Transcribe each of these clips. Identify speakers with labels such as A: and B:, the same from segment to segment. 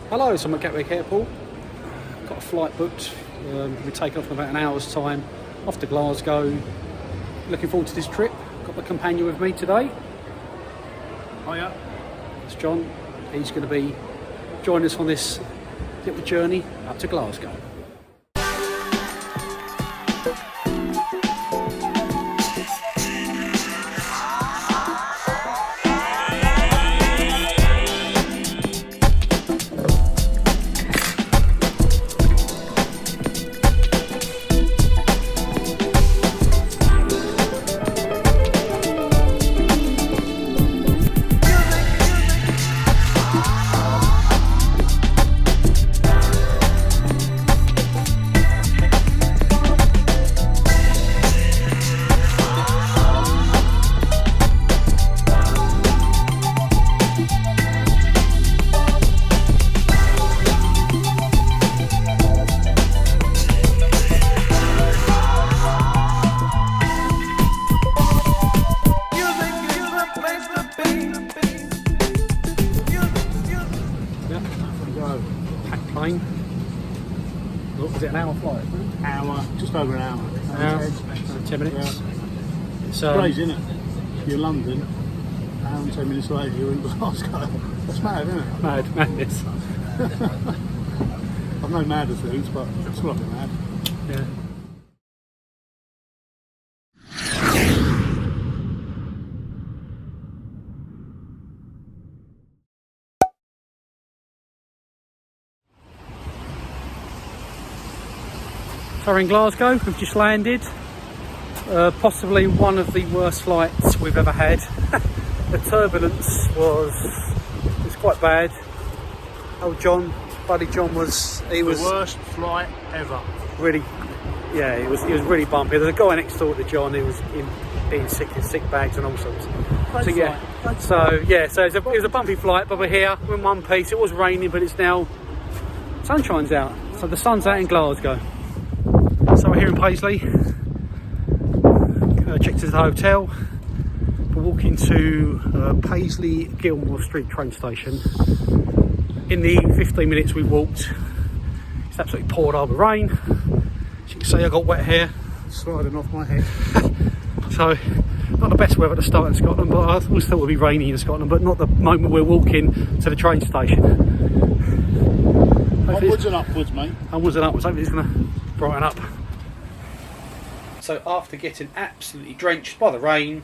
A: Hello, so I'm at Gatwick Airport. Got a flight booked. We're taking off in about an hour's time off to Glasgow. Looking forward to this trip. Got my companion with me today.
B: Hiya.
A: It's John. He's going to be joining us on this little journey up to Glasgow. Packed plane. Look, was it an hour flight?
B: Hour, just over an hour.
A: An hour, 10 minutes.
B: Yeah.
A: It's
B: Crazy, isn't it? You're London, hour and 10 minutes later you're in Glasgow. That's mad, isn't it?
A: Madness.
B: I've known madder things, but it's not mad.
A: Yeah. So we're in Glasgow, we've just landed. Possibly one of the worst flights we've ever had. The turbulence was quite bad. Oh, Buddy John was
B: the worst flight ever.
A: Really, yeah, it was really bumpy. There's a guy next door to John who was being sick bags and all sorts. So it was a bumpy flight, but we're here, we're in one piece. It was raining, but it's now sunshine's out. So the sun's out in Glasgow. So we're here in Paisley. Checked into the hotel. We're walking to Paisley Gilmore Street train station. In the 15 minutes we walked, it's absolutely poured over rain. As you can see, I got wet hair.
B: Sliding off my head.
A: So, not the best weather to start in Scotland, but I always thought it would be rainy in Scotland, but not the moment we're walking to the train station.
B: Onwards and upwards, mate.
A: Onwards and upwards. Hopefully it's going to brighten up. So after getting absolutely drenched by the rain,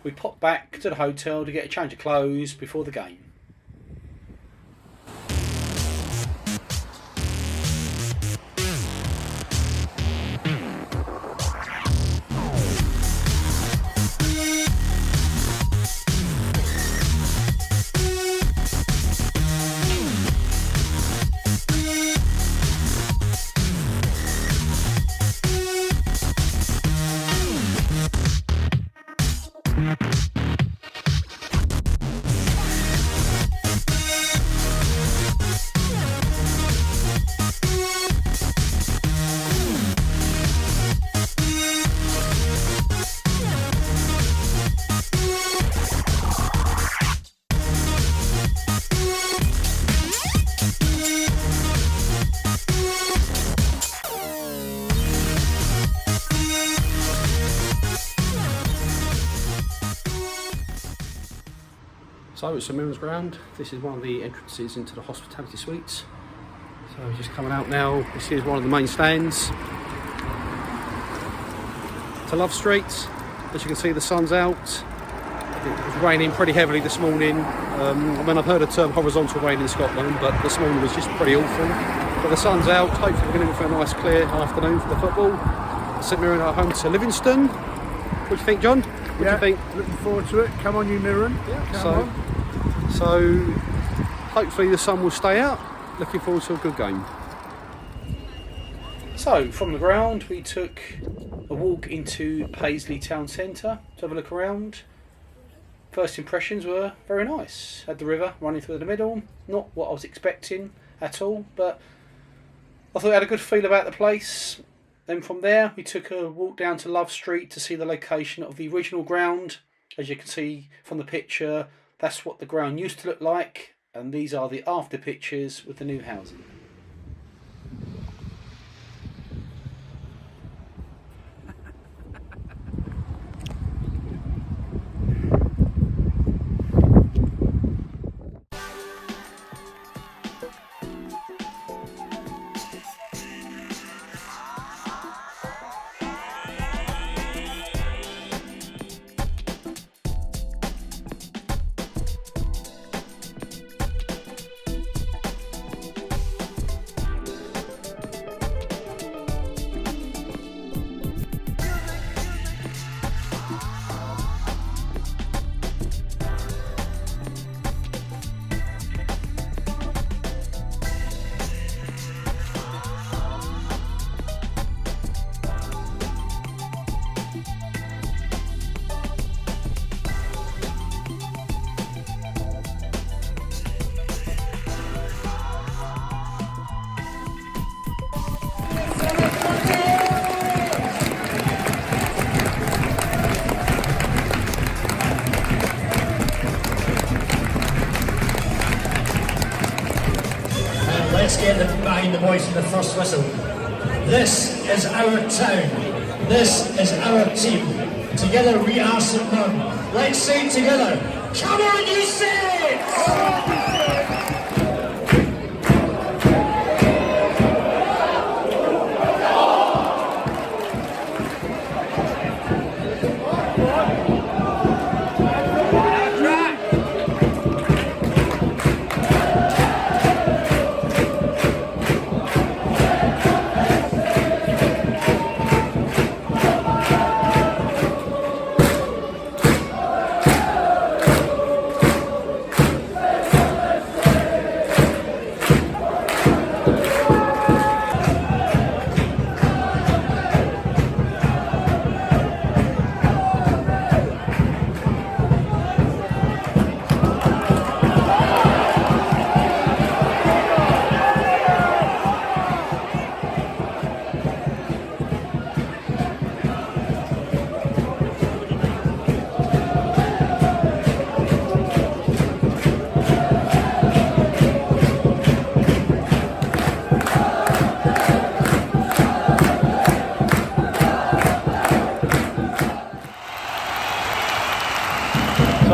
A: we popped back to the hotel to get a change of clothes before the game. So it's St Mirren's ground. This is one of the entrances into the hospitality suites. So we're just coming out now. This is one of the main stands to Love Street. As you can see, the sun's out. It was raining pretty heavily this morning. I've heard the term horizontal rain in Scotland, but this morning was just pretty awful. But the sun's out. Hopefully we're going to go for a nice clear afternoon for the football. St Mirren are home to Livingston. What do you think, John? What do you think?
B: Looking forward to it. Come on, you Mirren.
A: Yeah. So hopefully the sun will stay out. Looking forward to a good game. So from the ground we took a walk into Paisley town centre to have a look around. First impressions were very nice. Had the river running through the middle. Not what I was expecting at all, but I thought I had a good feel about the place. Then from there we took a walk down to Love Street to see the location of the original ground. As you can see from the picture, that's what the ground used to look like. And these are the after pictures with the new housing.
C: Let's get behind the boys in the first whistle. This is our town. This is our team. Together we are St Mirren. Let's say it together. Come on, you Saints!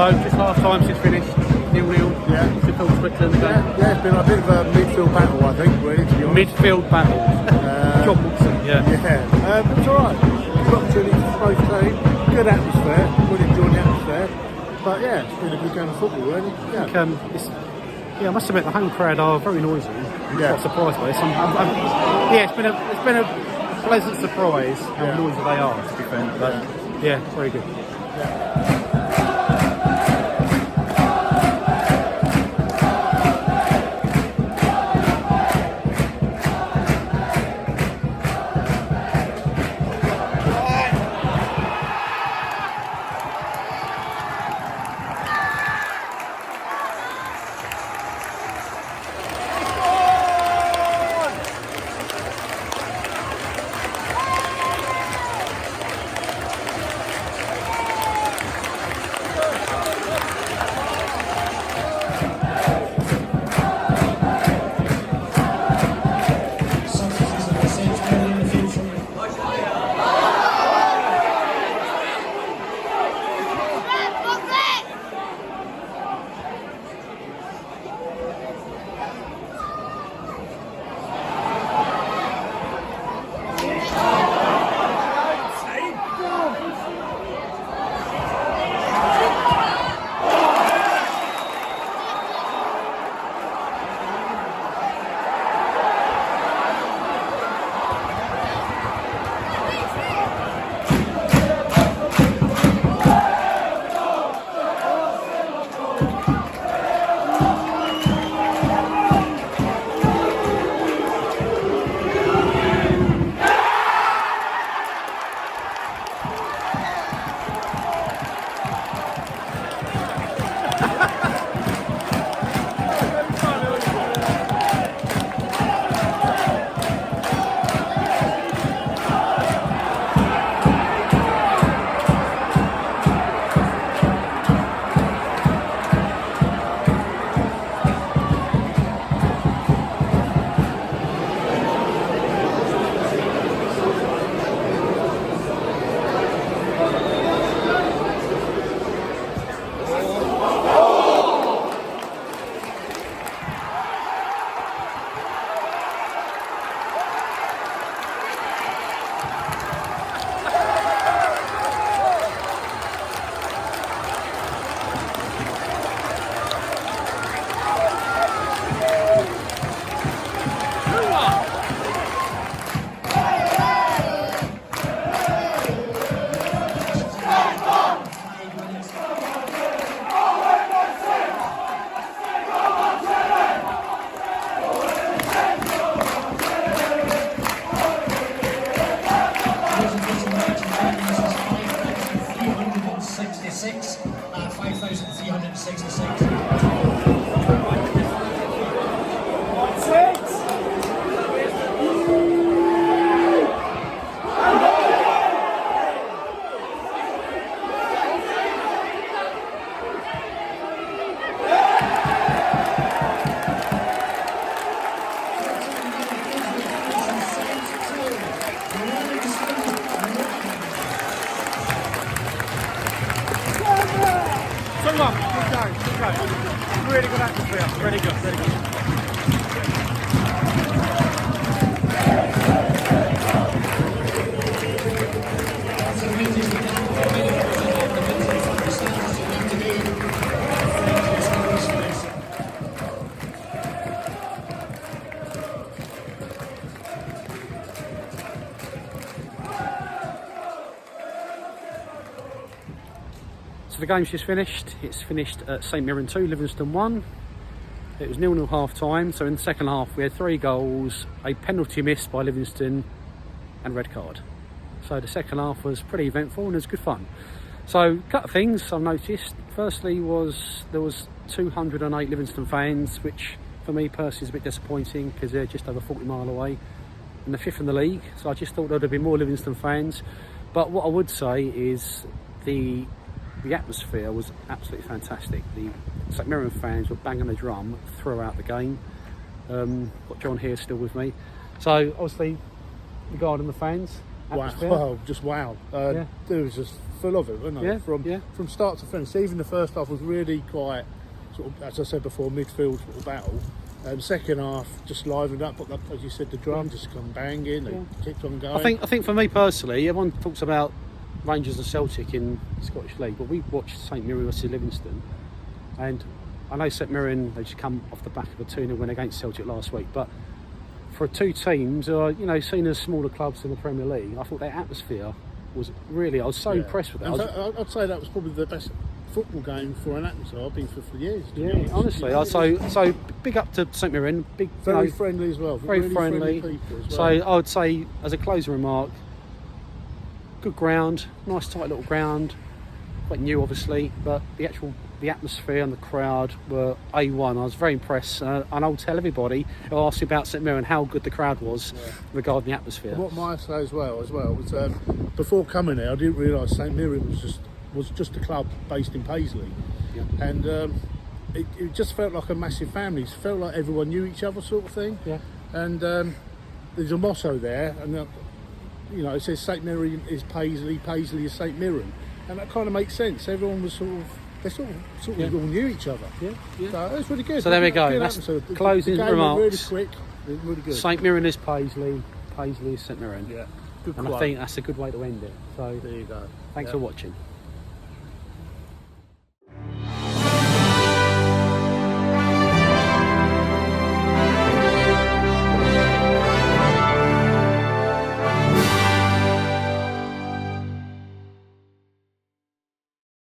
A: So just half time since finished, 0-0.
B: Yeah.
A: To Phil Strickland.
B: Yeah, it's been a bit of a midfield battle, I think, really, to be honest.
A: Midfield battle. John Wilson, yeah.
B: Yeah, it's alright. Good opportunity for both teams. Good atmosphere. Really enjoying the atmosphere. But yeah, it's been a good game of football, really. Yeah.
A: I think, I must admit the home crowd are very noisy. I'm
B: Yeah.
A: quite surprised by this. Yeah, it's been a pleasant surprise how noisy they are, to be fair. But yeah, very good.
B: Good atmosphere. Really good. Really good.
A: So the game's just finished. It's finished at St Mirren 2, Livingston 1. It was 0-0 half time, so in the second half we had 3 goals, a penalty missed by Livingston and a red card. So the second half was pretty eventful and it was good fun. So a couple of things I've noticed. Firstly there was 208 Livingston fans, which for me personally is a bit disappointing because they're just over 40 mile away and they're 5th in the league. So I just thought there'd have been more Livingston fans. But what I would say is the atmosphere was absolutely fantastic. The St Mirren fans were banging the drum throughout the game. Got John here still with me. So obviously regarding the fans, atmosphere.
B: Wow, just wow. It was just full of it, wasn't it? From start to finish. Even the first half was really quite, sort of, as I said before, midfield sort of battle. Second half just livened up, but as you said, the drum just come banging. They kept on going.
A: I think for me personally, everyone talks about Rangers and Celtic in the Scottish League, but we watched St Mirren versus Livingston, and I know St Mirren, they just come off the back of a 2-0 win against Celtic last week, but for 2 teams, seen as smaller clubs in the Premier League, I thought their atmosphere was really, I was so impressed with that.
B: I'd say that was probably the best football game for an atmosphere I've been for years.
A: Honestly, so big up to St Mirren,
B: very friendly as well,
A: very
B: really
A: friendly
B: people as well.
A: So I would say, as a closing remark, good ground, nice tight little ground, quite new obviously, but the atmosphere and the crowd were A1. I was very impressed, and I'll tell everybody who asks me about St Mirren how good the crowd was regarding the atmosphere.
B: What might I say as well was before coming here, I didn't realise St Mirren was just a club based in Paisley, and it just felt like a massive family. It felt like everyone knew each other, sort of thing. And there's a motto there, and it says St Mirren is Paisley, Paisley is St Mirren, and that kind of makes sense. Everyone was sort of all knew each other. So it's really good.
A: So there we go. That's closing remarks.
B: Really quick, really good.
A: St Mirren is Paisley, Paisley is St Mirren.
B: Good
A: and
B: quote.
A: I think that's a good way to end it. So
B: there you go.
A: thanks for watching.